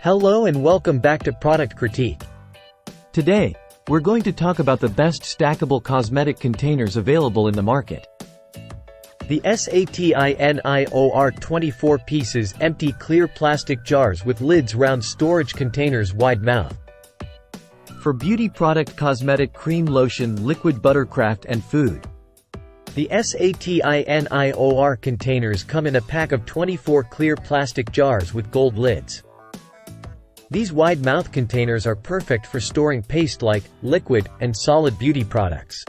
Hello and welcome back to Product Critique. Today, we're going to talk about the best stackable cosmetic containers available in the market. The SATINIOR 24 pieces empty clear plastic jars with lids round storage containers wide mouth. For beauty product, cosmetic, cream, lotion, liquid, buttercraft, and food. The SATINIOR containers come in a pack of 24 clear plastic jars with gold lids. These wide-mouth containers are perfect for storing paste-like, liquid, and solid beauty products.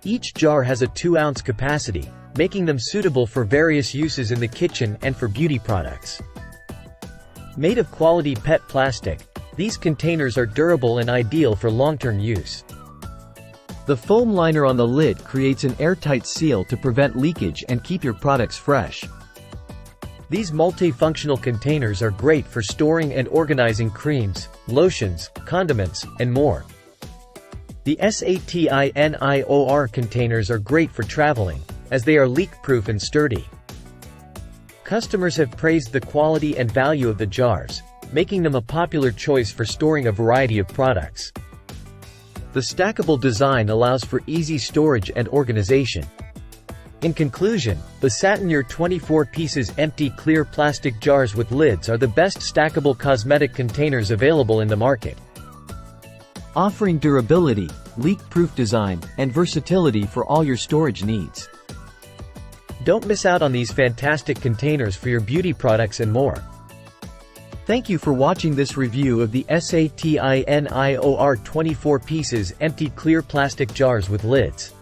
Each jar has a 2-ounce capacity, making them suitable for various uses in the kitchen and for beauty products. Made of quality PET plastic, these containers are durable and ideal for long-term use. The foam liner on the lid creates an airtight seal to prevent leakage and keep your products fresh. These multifunctional containers are great for storing and organizing creams, lotions, condiments, and more. The SATINIOR containers are great for traveling, as they are leak-proof and sturdy. Customers have praised the quality and value of the jars, making them a popular choice for storing a variety of products. The stackable design allows for easy storage and organization. In conclusion, the SATINIOR 24 pieces empty clear plastic jars with lids are the best stackable cosmetic containers available in the market. Offering durability, leak-proof design, and versatility for all your storage needs. Don't miss out on these fantastic containers for your beauty products and more. Thank you for watching this review of the SATINIOR 24 pieces empty clear plastic jars with lids.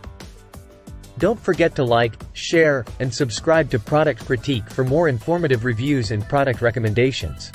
Don't forget to like, share, and subscribe to Product Critique for more informative reviews and product recommendations.